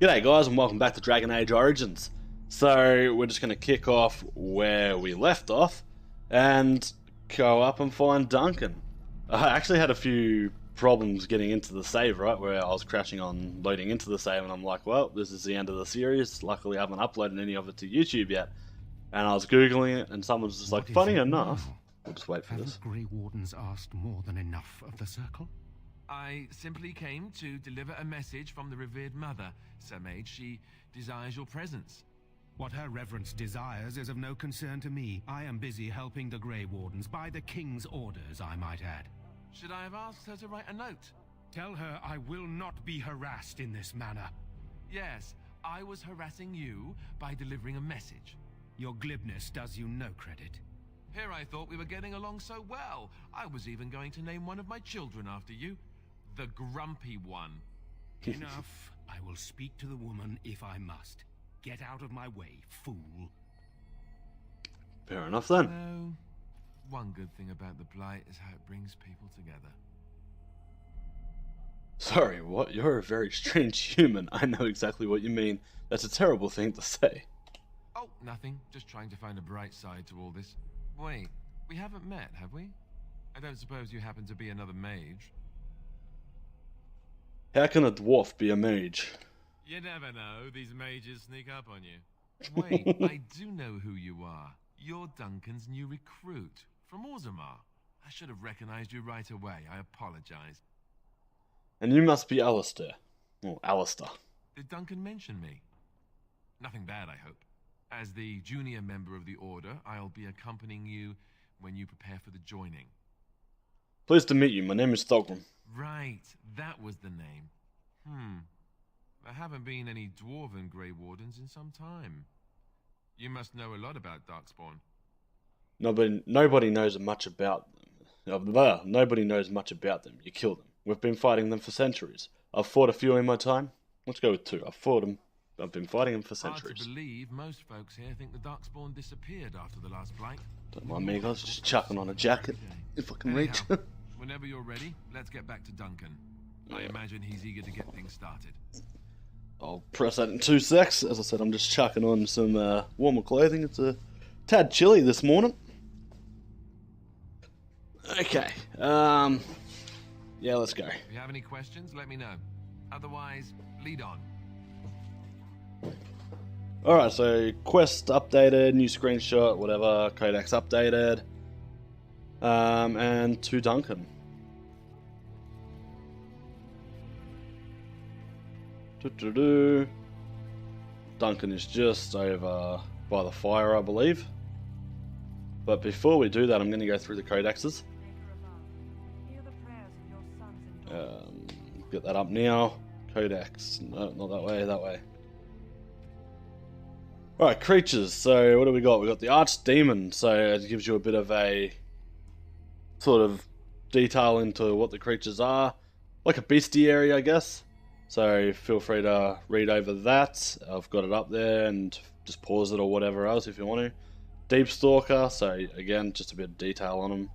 G'day guys and welcome back to Dragon Age Origins. So we're just going to kick off where we left off and go up and find Duncan. I actually had a few problems getting into the save, right, where I was crashing on loading into the save and I'm like, well, this is the end of the series. Luckily I haven't uploaded any of it to YouTube yet. And I was googling it and someone was just like, funny enough, we'll just wait for this. Haven't Grey Wardens asked more than enough of the circle? I simply came to deliver a message from the revered mother, Sir Mage. She desires your presence. What her reverence desires is of no concern to me. I am busy helping the Grey Wardens, by the King's orders, I might add. Should I have asked her to write a note? Tell her I will not be harassed in this manner. Yes, I was harassing you by delivering a message. Your glibness does you no credit. Here I thought we were getting along so well. I was even going to name one of my children after you. The grumpy one. Enough. I will speak to the woman if I must. Get out of my way, fool. Fair enough then. No. One good thing about the Blight is how it brings people together. Sorry, what? You're a very strange human. I know exactly what you mean. That's a terrible thing to say. Oh, nothing. Just trying to find a bright side to all this. Wait, we haven't met, have we? I don't suppose you happen to be another mage? How can a dwarf be a mage? You never know. These mages sneak up on you. Wait, I do know who you are. You're Duncan's new recruit from Orzammar. I should have recognized you right away. I apologize. And you must be Alistair. Or Alistair. Did Duncan mention me? Nothing bad, I hope. As the junior member of the Order, I'll be accompanying you when you prepare for the joining. Pleased to meet you. My name is Thogrim. Right, that was the name. There haven't been any dwarven Grey Wardens in some time. You must know a lot about Darkspawn. Nobody knows much about them. Nobody knows much about them. You kill them. We've been fighting them for centuries. I've fought a few in my time. Let's go with 2. I've been fighting them for centuries. Hard to believe most folks here think the Darkspawn disappeared after the last Blight. Don't mind me, guys. Just chucking on a jacket if I can reach. Whenever you're ready, let's get back to Duncan. I imagine he's eager to get things started. I'll press that in 2 secs. As I said, I'm just chucking on some warmer clothing. It's a tad chilly this morning. Okay. Yeah, let's go. If you have any questions, let me know. Otherwise, lead on. Alright, so quest updated, new screenshot, whatever, codex updated. And to Duncan. Duncan is just over by the fire, I believe. But before we do that, I'm going to go through the codexes. Get that up now. Codex. No, not that way, that way. Alright, creatures. So, what do we got? We got the Archdemon. So, it gives you a bit of a sort of detail into what the creatures are. Like a bestiary, I guess. So feel free to read over that. I've got it up there and just pause it or whatever else if you want to. Deep Stalker, so again, just a bit of detail on them.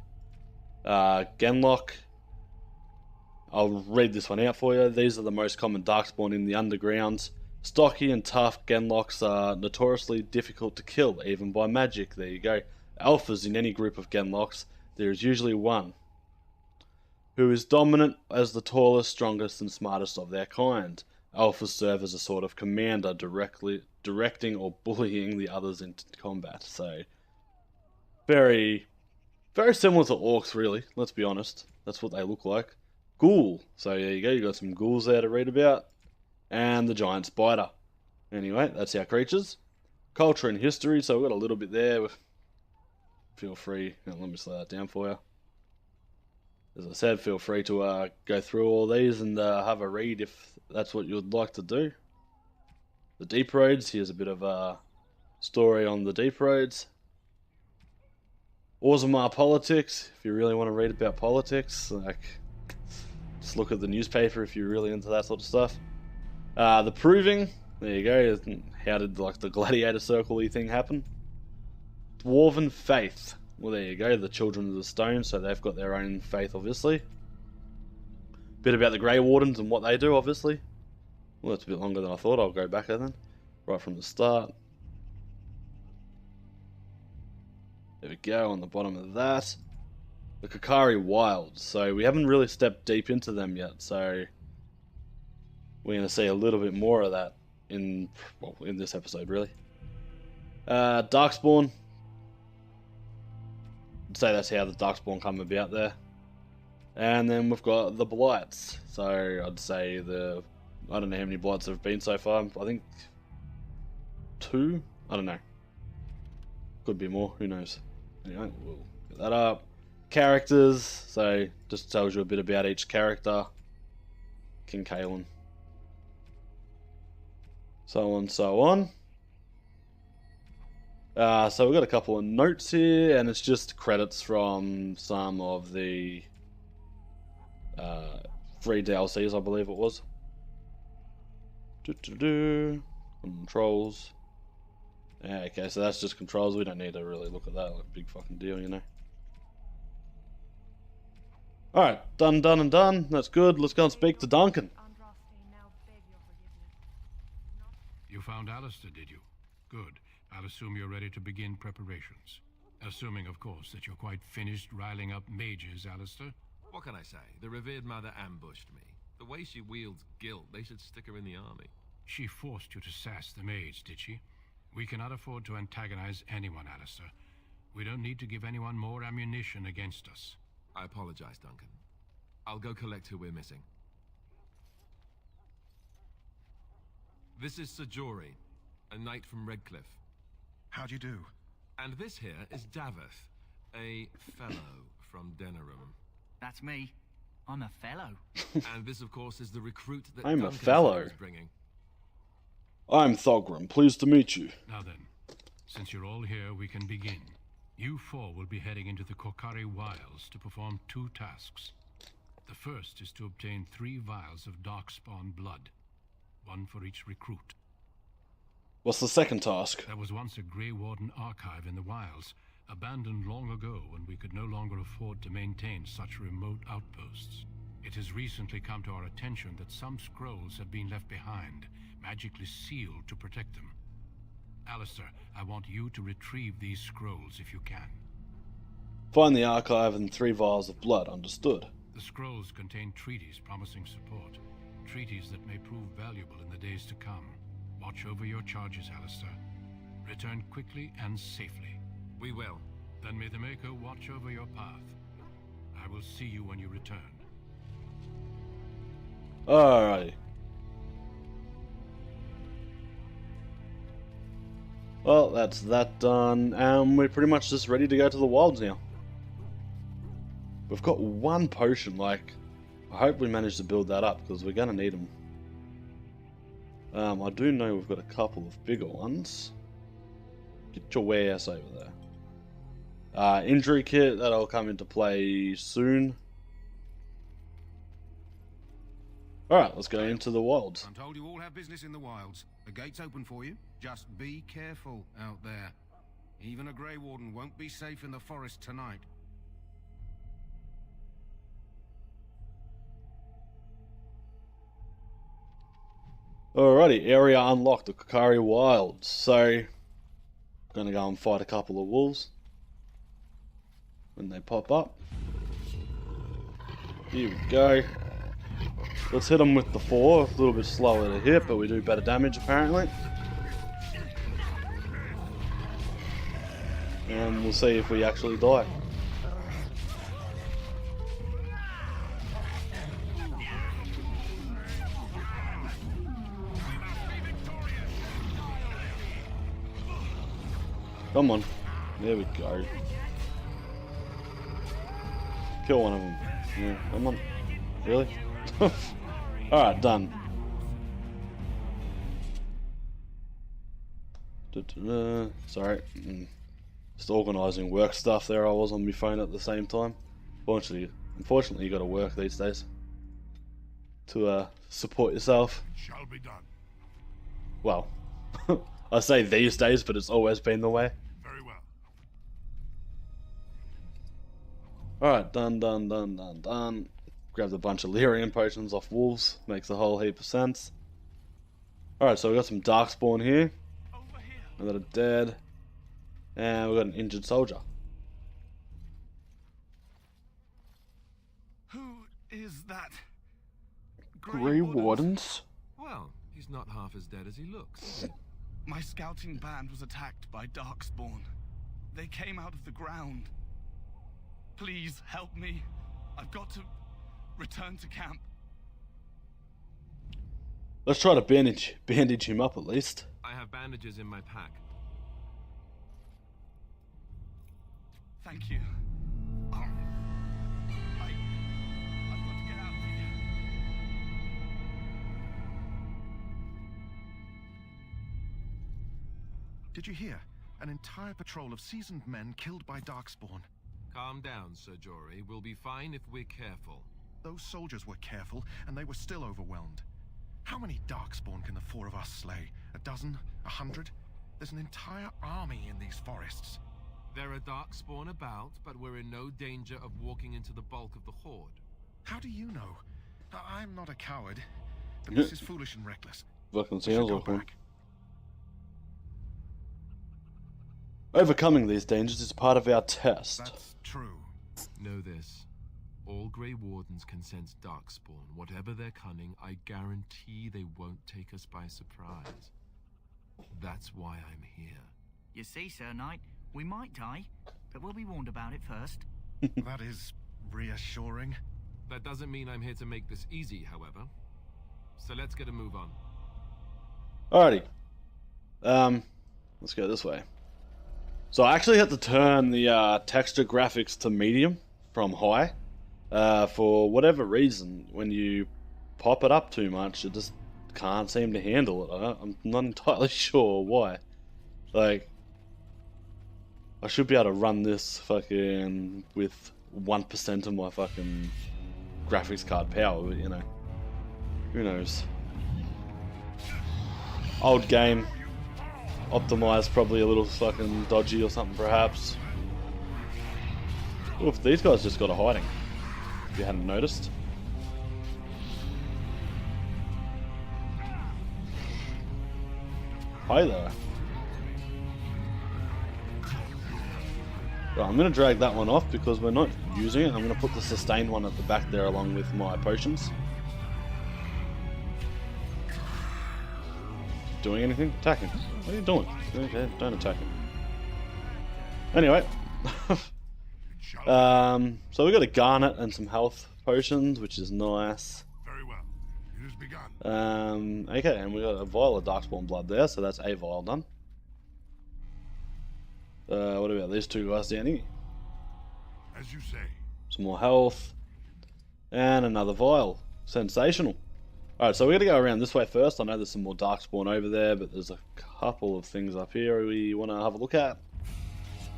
Genlock. I'll read this one out for you. These are the most common Darkspawn in the underground. Stocky and tough Genlocks are notoriously difficult to kill, even by magic. There you go. Alphas in any group of Genlocks, there is usually one who is dominant as the tallest, strongest, and smartest of their kind. Alphas serve as a sort of commander, directing or bullying the others into combat. So, very similar to orcs, really. Let's be honest. That's what they look like. Ghoul. So there you go. You got some ghouls there to read about, and the giant spider. Anyway, that's our creatures. Culture and history. So we've got a little bit there. Feel free. Let me slow that down for you. As I said, feel free to go through all these and have a read if that's what you'd like to do. The Deep Roads, here's a bit of a story on the Deep Roads. Orzammar politics, if you really want to read about politics, like just look at the newspaper if you're really into that sort of stuff. The Proving, there you go. How did like the gladiator circle-y thing happen? Dwarven Faith. Well, there you go, the Children of the Stone, so they've got their own faith, obviously. Bit about the Grey Wardens and what they do, obviously. Well, that's a bit longer than I thought. I'll go back there then. Right from the start. There we go, on the bottom of that. The Kokari Wilds. So we haven't really stepped deep into them yet, so we're going to see a little bit more of that in this episode, really. Darkspawn. I'd say that's how the Darkspawn come about there. And then we've got the Blights. So I'd say I don't know how many Blights there have been so far. I think 2? I don't know. Could be more, who knows. Anyway, we'll get that up. Characters, so just tells you a bit about each character. King Kalen. So on, so on. So we've got a couple of notes here, and it's just credits from some of the free DLCs, I believe it was. Controls. Yeah, okay, so that's just controls. We don't need to really look at that like a big fucking deal, you know. Alright, done, done, and done. That's good. Let's go and speak to Duncan. You found Alistair, did you? Good. I'll assume you're ready to begin preparations. Assuming, of course, that you're quite finished riling up mages, Alistair. What can I say? The revered mother ambushed me. The way she wields guilt, they should stick her in the army. She forced you to sass the mage, did she? We cannot afford to antagonize anyone, Alistair. We don't need to give anyone more ammunition against us. I apologize, Duncan. I'll go collect who we're missing. This is Sajori, a knight from Redcliffe. How do you do? And this here is Daveth, a fellow from Denerim. That's me. I'm a fellow. And this, of course, is the recruit that I'm Duncan a fellow. is bringing. I'm Thogrim. Pleased to meet you. Now then, since you're all here, we can begin. You four will be heading into the Kokari Wilds to perform 2 tasks. The first is to obtain 3 vials of Darkspawn blood, 1 for each recruit. What's the second task? There was once a Grey Warden archive in the wilds, abandoned long ago when we could no longer afford to maintain such remote outposts. It has recently come to our attention that some scrolls have been left behind, magically sealed to protect them. Alistair, I want you to retrieve these scrolls if you can. Find the archive and 3 vials of blood. Understood. The scrolls contain treaties promising support, treaties that may prove valuable in the days to come. Watch over your charges, Alistair. Return quickly and safely. We will. Then may the Maker watch over your path. I will see you when you return. Alrighty. Well, that's that done, and we're pretty much just ready to go to the wilds now. We've got 1 potion, like, I hope we manage to build that up, because we're going to need them. I do know we've got a couple of bigger ones. Get your wares over there. Injury kit, that'll come into play soon. Alright, let's go into the wilds. I'm told you all have business in the wilds. The gate's open for you. Just be careful out there. Even a Grey Warden won't be safe in the forest tonight. Alrighty, area unlocked, the Kokari Wilds. So, gonna go and fight a couple of wolves when they pop up. Here we go. Let's hit them with the 4. A little bit slower to hit, but we do better damage apparently. And we'll see if we actually die. Come on. There we go. Kill one of them. Yeah, come on. Really? Alright, done. Sorry. Just organising work stuff there. I was on my phone at the same time. Unfortunately you gotta work these days to support yourself. Shall be done. Well, I say these days, but it's always been the way. Very well. Alright, done. Grabbed a bunch of Lyrian potions off wolves. Makes a whole heap of sense. Alright, so we got some Darkspawn here. Over here. We got a dead. And we got an injured soldier. Who is that? Grey Wardens? Well, he's not half as dead as he looks, is he? My scouting band was attacked by Darkspawn. They came out of the ground. Please help me. I've got to return to camp. Let's try to bandage him up at least. I have bandages in my pack. Thank you. I've got to get out of here. Did you hear? An entire patrol of seasoned men killed by Darkspawn. Calm down, Sir Jory. We'll be fine if we're careful. Those soldiers were careful, and they were still overwhelmed. How many Darkspawn can the four of us slay? A dozen? 100? There's an entire army in these forests. There are Darkspawn about, but we're in no danger of walking into the bulk of the horde. How do you know? I'm not a coward, but this is foolish and reckless. Fucking We should sounds go like one. back. Overcoming these dangers is part of our test. That's true. Know this. All Grey Wardens can sense Darkspawn. Whatever their cunning, I guarantee they won't take us by surprise. That's why I'm here. You see, Sir Knight, we might die, but we'll be warned about it first. That is reassuring. That doesn't mean I'm here to make this easy, however. So let's get a move on. Alrighty. Let's go this way. So I actually had to turn the texture graphics to medium from high. For whatever reason, when you pop it up too much, it just can't seem to handle it. I'm not entirely sure why. Like, I should be able to run this fucking with 1% of my fucking graphics card power, but you know, who knows. Old game, optimized, probably a little fucking dodgy or something perhaps. Oof, these guys just got a hiding, if you hadn't noticed. Hi there. Right, I'm going to drag that one off because we're not using it. I'm going to put the sustained one at the back there along with my potions. Doing anything? Attacking. What are you doing? Okay, don't attack him. Anyway. So we got a garnet and some health potions, which is nice. Very well. It has begun. Okay, and we got a vial of Darkspawn blood there, so that's a vial done. What about these two guys down here? As you say. Some more health. And another vial. Sensational. Alright, so we're going to go around this way first. I know there's some more Darkspawn over there, but there's a couple of things up here we want to have a look at.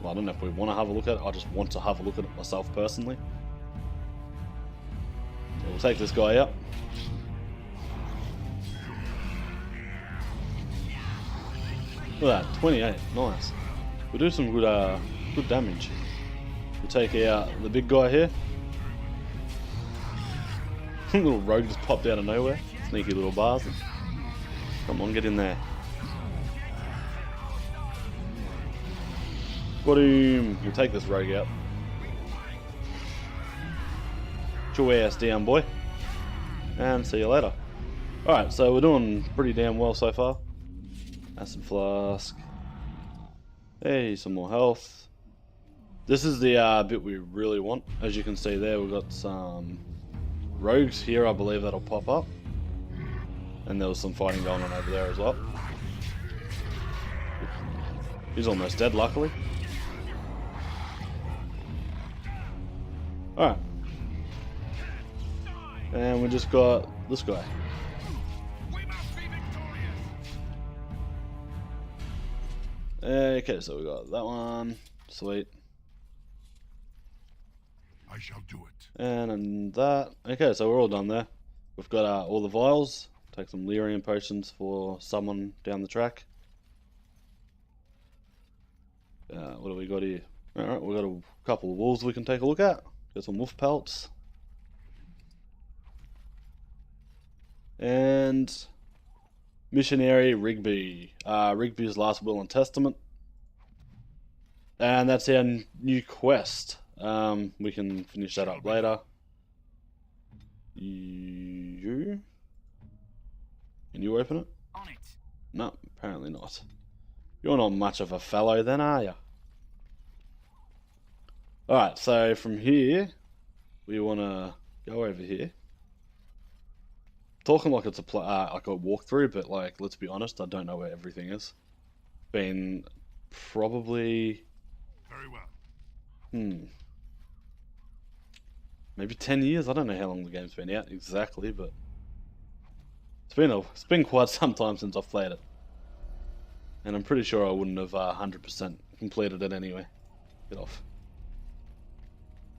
Well, I don't know if we want to have a look at it. I just want to have a look at it myself personally. So we'll take this guy out. Look at that, 28. Nice. We do some good damage. We take out the big guy here. Little rogue just popped out of nowhere. Sneaky little bastard. Come on, get in there. Got him. We'll take this rogue out. Get your ass down, boy. And see you later. Alright, so we're doing pretty damn well so far. Acid flask. Hey, some more health. This is the bit we really want. As you can see there, we've got some rogues here, I believe, that'll pop up. And there was some fighting going on over there as well. He's almost dead, luckily. Alright. And we just got this guy. We must be victorious. Okay, so we got that one. Sweet. I shall do it. And that. Okay, so we're all done there. We've got all the vials. Take some Lyrian potions for someone down the track. What do we got here? Alright, we've got a couple of wolves we can take a look at. Got some wolf pelts. And Missionary Rigby. Rigby's Last Will and Testament. And that's our new quest. We can finish that up later. You? Can you open it? On it. No, apparently not. You're not much of a fellow then, are you? Alright, so from here, we want to go over here. Talking like it's like a walkthrough, but like, let's be honest, I don't know where everything is. Been probably... Very well. Maybe 10 years? I don't know how long the game's been out exactly, but... It's been quite some time since I've played it. And I'm pretty sure I wouldn't have 100% completed it anyway. Get off.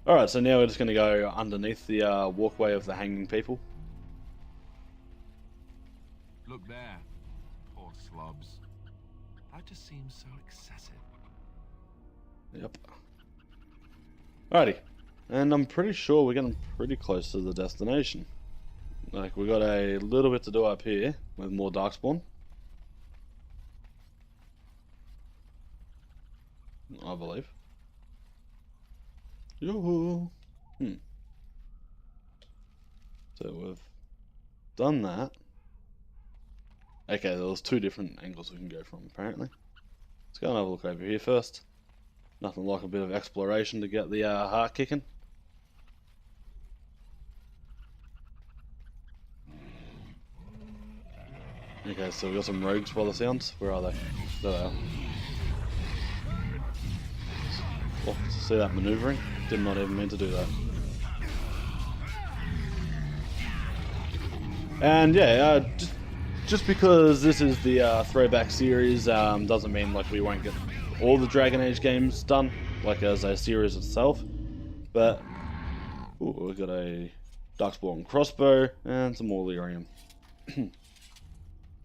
Alright, so now we're just going to go underneath the walkway of the hanging people. Look there. Poor slobs. That just seems so excessive. Yep. Alrighty. And I'm pretty sure we're getting pretty close to the destination. Like, we got a little bit to do up here with more Darkspawn. I believe. Yoo-hoo. So we've done that. Okay, there was 2 different angles we can go from, apparently. Let's go and have a look over here first. Nothing like a bit of exploration to get the heart kicking. Okay, so we got some rogues by the sounds. Where are they? There they are. Oh, see that maneuvering? Did not even mean to do that. And yeah, just because this is the throwback series doesn't mean like we won't get all the Dragon Age games done, like as a series itself. But ooh, we've got a Darkspawn crossbow and some more lyrium.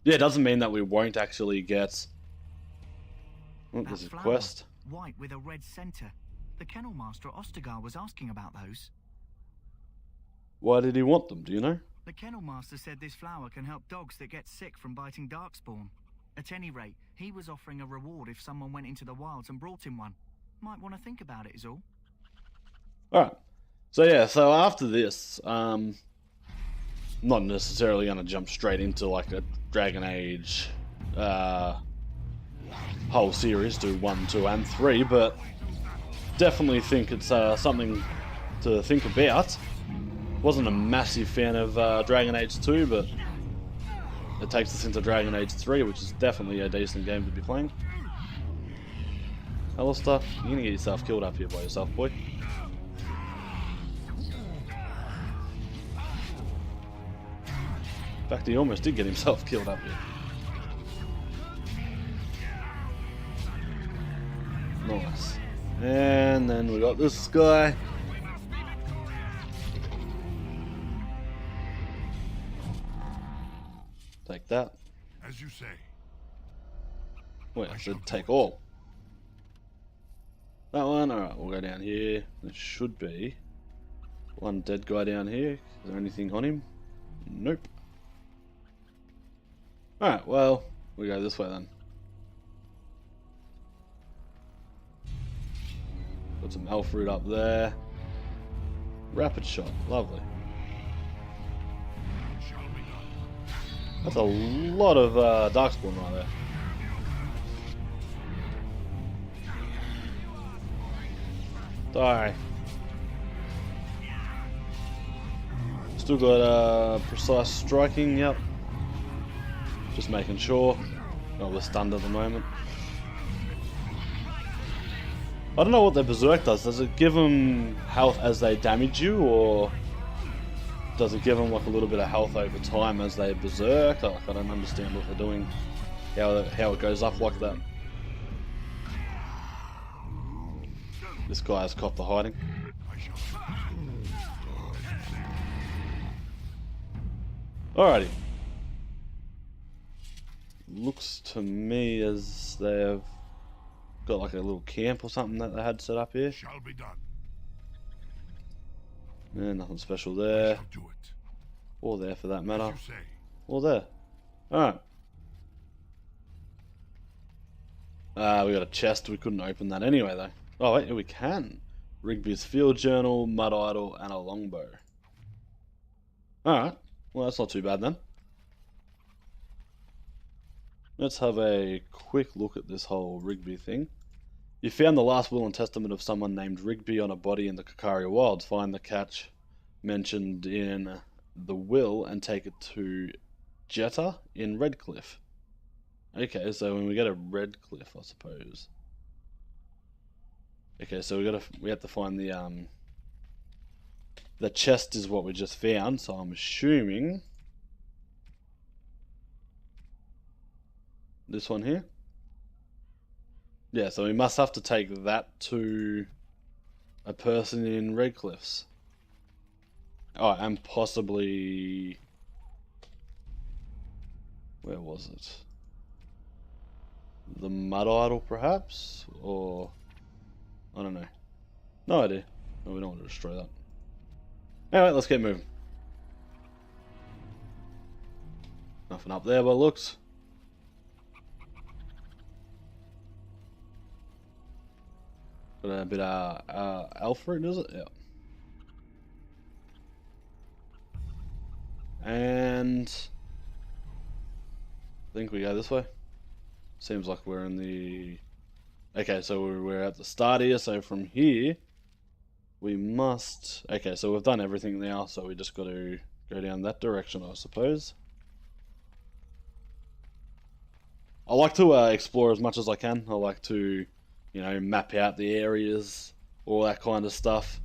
Yeah, it doesn't mean that we won't actually get... Oh, there's a quest. White with a red centre. The kennel master at Ostagar was asking about those. Why did he want them, do you know? The kennel master said this flower can help dogs that get sick from biting Darkspawn. At any rate, he was offering a reward if someone went into the wilds and brought him one. Might want to think about it is all. Alright. So yeah, so after this, not necessarily going to jump straight into like a Dragon Age whole series, do 1, 2 and 3, but definitely think it's something to think about. Wasn't a massive fan of Dragon Age 2, but it takes us into Dragon Age 3, which is definitely a decent game to be playing. Alistair, you're gonna get yourself killed up here by yourself, boy. In fact, he almost did get himself killed up here. Nice. And then we got this guy. Take that. As you say. Wait, I said take all. That one, alright, we'll go down here. There should be one dead guy down here. Is there anything on him? Nope. Alright, well, we go this way then. Got some elf fruit up there. Rapid shot, lovely. That's a lot of Darkspawn right there. Die. Still got precise striking, yep. Just making sure. Oh, we're stunned at the moment. I don't know what their berserk does. Does it give them health as they damage you, or does it give them like a little bit of health over time as they berserk? Like, I don't understand what they're doing. How it goes up like that. This guy has copped the hiding. Alrighty. Looks to me as they've got like a little camp or something that they had set up here. Shall be done. Yeah, nothing special there. Do it. Or there for that matter. As you say. Or there. Alright. We got a chest. We couldn't open that anyway, though. Oh, wait, we can. Rigby's field journal, mud idol, and a longbow. Alright. Well, that's not too bad then. Let's have a quick look at this whole Rigby thing. You found the last will and testament of someone named Rigby on a body in the Kakaria Wilds. Find the catch mentioned in the will and take it to Jetta in Redcliffe. Okay, so when we go to Redcliffe, I suppose. Okay, so we have to find the chest is what we just found, so I'm assuming this one here. Yeah, so we must have to take that to a person in Redcliffe's. Oh, and possibly... where was it? The mud idol, perhaps? Or... I don't know. No idea. No, we don't want to destroy that. Anyway, let's get moving. Nothing up there by the looks. Got a bit of Alfred, is it? Yeah. And I think we go this way. Seems like we're in the... okay, so we're at the start here, so from here we must... okay, so we've done everything now, so we just got to go down that direction, I suppose. I like to explore as much as I can. I like to, you know, map out the areas, all that kind of stuff.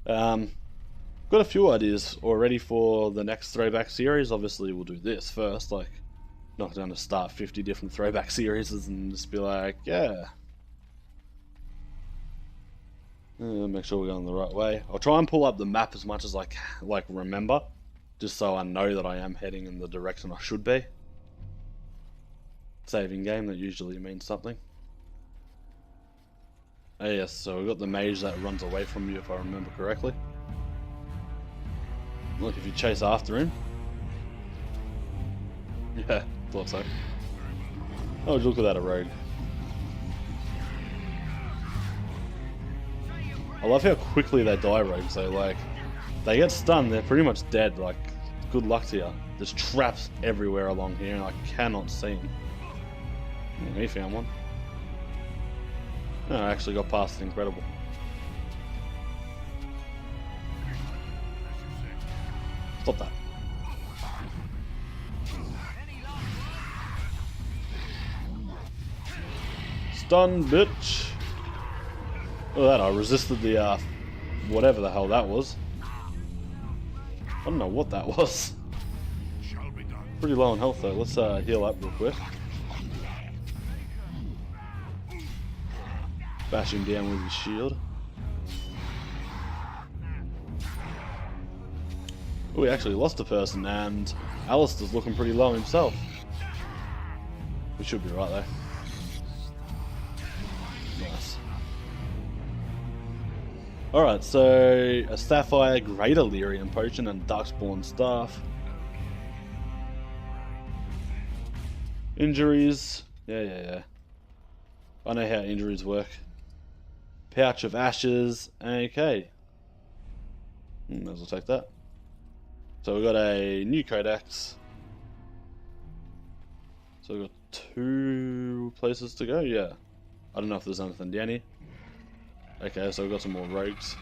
Got a few ideas already for the next throwback series. Obviously we'll do this first, like, not going to start 50 different throwback series and just be like, yeah. Make sure we're going the right way. I'll try and pull up the map as much as I can, like, remember, just so I know that I am heading in the direction I should be. Saving game, that usually means something. Oh yes, so we've got the mage that runs away from you, if I remember correctly. Look, if you chase after him. Yeah, thought so. Oh, look at that, a rogue. I love how quickly they die, rogues. They, like, they get stunned, they're pretty much dead. Like, good luck to you. There's traps everywhere along here, and I cannot see them. Oh, he found one. Oh, I actually got past it. Incredible. Stop that. Stun, bitch. Look at that, I resisted the, whatever the hell that was. I don't know what that was. Pretty low on health though. Let's heal up real quick. Bash him down with his shield. Oh, we actually lost a person, and Alistair's looking pretty low himself. We should be right though. Nice. Alright, so a Sapphire Great Illyrian Potion and Darkspawn Staff. Injuries. Yeah. I know how injuries work. Pouch of Ashes. Okay. Might as well take that. So we've got a new codex. So we've got 2 places to go, yeah. I don't know if there's anything down here. Okay, so we've got some more rogues.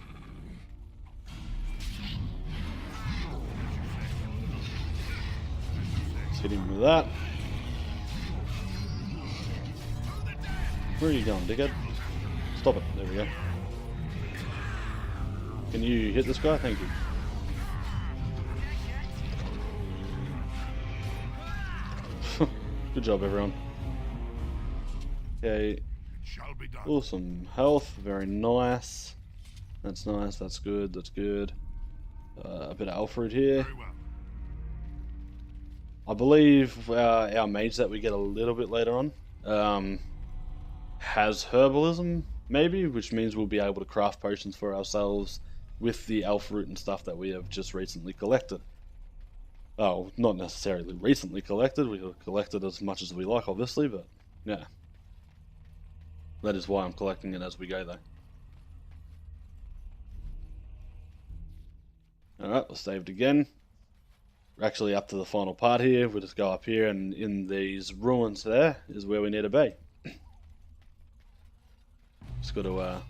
Let's hit him with that. Where are you going, dickhead? Stop it, there we go. Can you hit this guy? Thank you. Good job, everyone. Okay. Awesome health, very nice. That's nice, that's good, that's good. A bit of Alfred here. I believe our mage that we get a little bit later on has herbalism, maybe, which means we'll be able to craft potions for ourselves with the elf root and stuff that we have just recently collected. Oh, not necessarily recently collected, we have collected as much as we like, obviously, but yeah. That is why I'm collecting it as we go, though. Alright, we'll save it again. We're actually up to the final part here. We'll just go up here, and in these ruins there is where we need to be. Just got to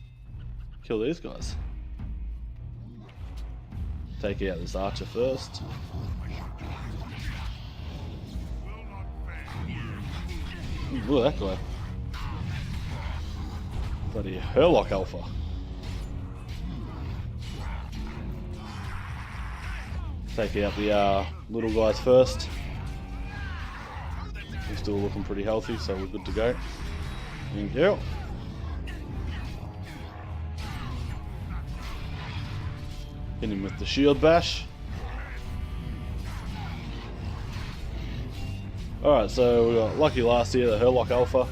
kill these guys. Take out this archer first. Ooh, that guy. Bloody Herlock Alpha. Take out the little guys first. He's still looking pretty healthy, so we're good to go. Thank you. Hit him with the shield bash. Alright, so we got lucky last year, the Herlock Alpha.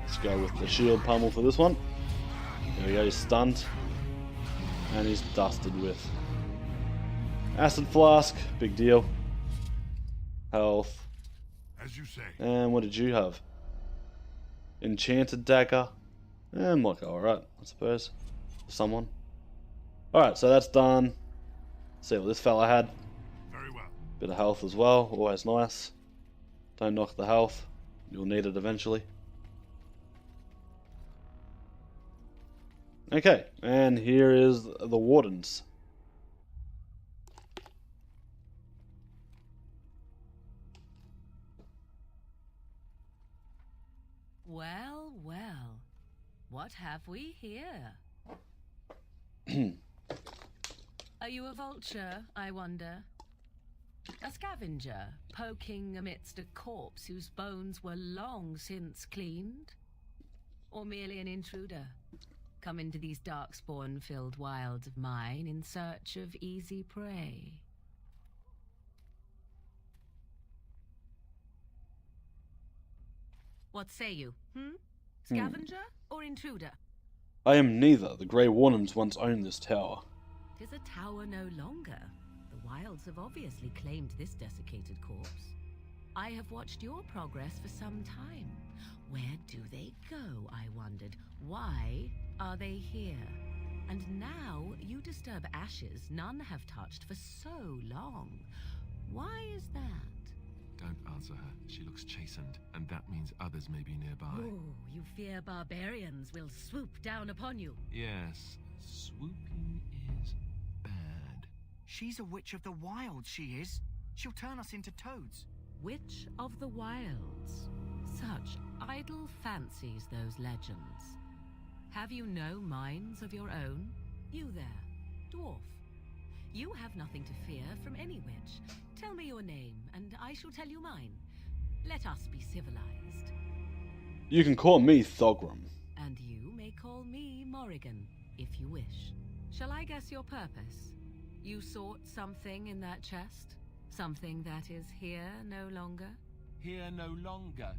Let's go with the shield pummel for this one. There we go, he's stunned. And he's dusted with acid flask, big deal. Health. As you say. And what did you have? Enchanted dagger. And like, alright, I suppose. Someone. Alright, so that's done. Let's see what this fella had. Very well. Bit of health as well, always nice. Don't knock the health. You'll need it eventually. Okay, and here is the Wardens. Well, well. What have we here? Are you a vulture, I wonder? A scavenger, poking amidst a corpse whose bones were long since cleaned? Or merely an intruder, come into these darkspawn-filled wilds of mine in search of easy prey? What say you, Scavenger or intruder? I am neither. The Grey Wardens once owned this tower. 'Tis a tower no longer. The wilds have obviously claimed this desiccated corpse. I have watched your progress for some time. Where do they go, I wondered? Why are they here? And now you disturb ashes none have touched for so long. Why is that? Don't answer her. She looks chastened, and that means others may be nearby. Oh, you fear barbarians will swoop down upon you. Yes, swooping is bad. She's a witch of the wilds, she is. She'll turn us into toads. Witch of the wilds. Such idle fancies, those legends. Have you no minds of your own? You there, dwarf. You have nothing to fear from any witch. Tell me your name, and I shall tell you mine. Let us be civilized. You can call me Thogram. And you may call me Morrigan, if you wish. Shall I guess your purpose? You sought something in that chest? Something that is here no longer? Here no longer.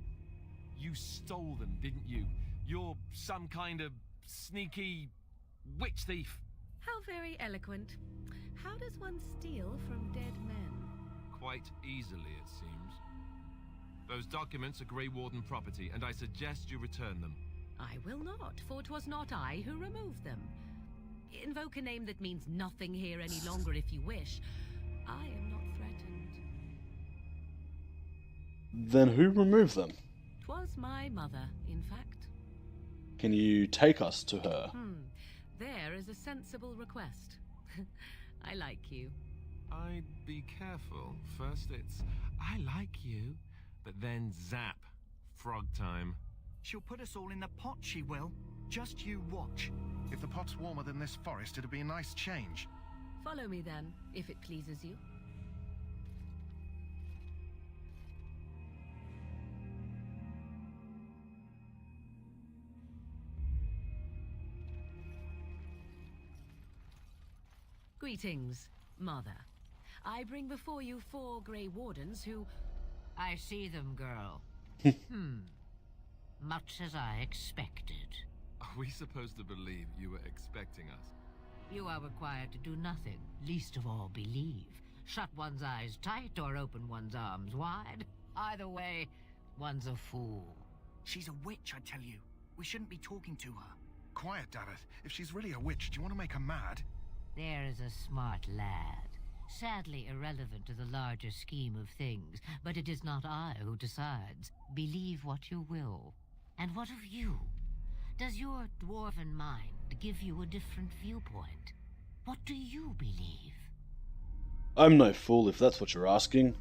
You stole them, didn't you? You're some kind of sneaky witch thief. How very eloquent. How does one steal from dead men? Quite easily, it seems. Those documents are Grey Warden property, and I suggest you return them. I will not, for 'twas not I who removed them. Invoke a name that means nothing here any longer if you wish. I am not threatened. Then who removed them? 'Twas my mother, in fact. Can you take us to her? There is a sensible request. I like you. I'd be careful. First it's, I like you, but then zap. Frog time. She'll put us all in the pot, she will. Just you watch. If the pot's warmer than this forest, it'd be a nice change. Follow me then, if it pleases you. Greetings, Mother. I bring before you 4 Grey Wardens who... I see them, girl. Much as I expected. Are we supposed to believe you were expecting us? You are required to do nothing, least of all believe. Shut one's eyes tight or open one's arms wide. Either way, one's a fool. She's a witch, I tell you. We shouldn't be talking to her. Quiet, Davith. If she's really a witch, do you want to make her mad? There is a smart lad. Sadly irrelevant to the larger scheme of things, but it is not I who decides. Believe what you will. And what of you? Does your dwarven mind give you a different viewpoint? What do you believe? I'm no fool if that's what you're asking.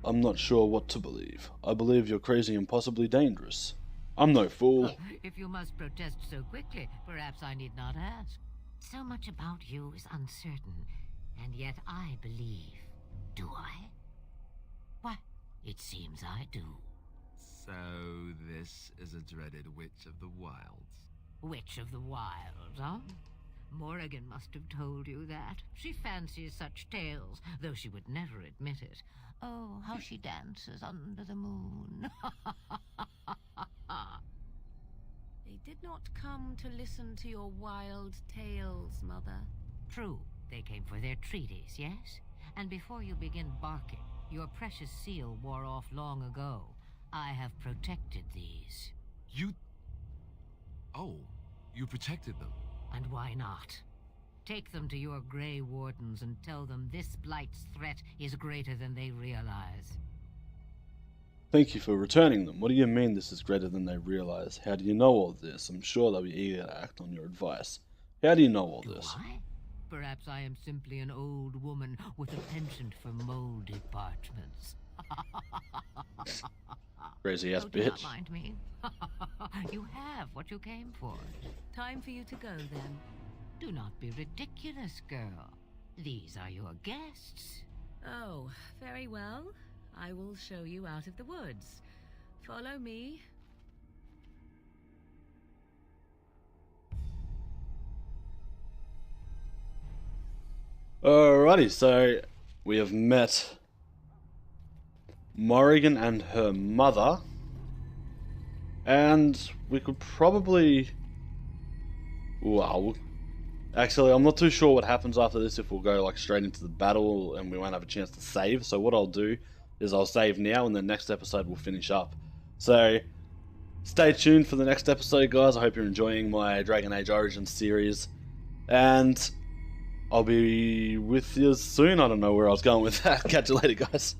I'm not sure what to believe. I believe you're crazy and possibly dangerous. I'm no fool. If you must protest so quickly, perhaps I need not ask. So much about you is uncertain, and yet I believe. Do I? Why, it seems I do. So this is a dreaded Witch of the Wilds. Witch of the Wilds, huh? Morrigan must have told you that. She fancies such tales, though she would never admit it. Oh, how she dances under the moon. They did not come to listen to your wild tales, Mother. True, they came for their treaties, yes? And before you begin barking, your precious seal wore off long ago. I have protected these. You... Oh, you protected them. And why not? Take them to your Grey Wardens and tell them this Blight's threat is greater than they realize. Thank you for returning them. What do you mean this is greater than they realize? How do you know all this? I'm sure they'll be eager to act on your advice. How do you know all this? Do I? Perhaps I am simply an old woman with a penchant for molded parchments. Crazy ass Do bitch. not mind me. You have what you came for. Time for you to go, then. Do not be ridiculous, girl. These are your guests. Oh, very well. I will show you out of the woods. Follow me. Alrighty, so we have met Morrigan and her mother, and we could probably... Well, actually, I'm not too sure what happens after this, if we'll go like straight into the battle and we won't have a chance to save. So what I'll do is I'll save now, and the next episode we'll finish up. So stay tuned for the next episode, guys. I hope you're enjoying my Dragon Age Origins series, and I'll be with you soon. I don't know where I was going with that. Catch you later, guys.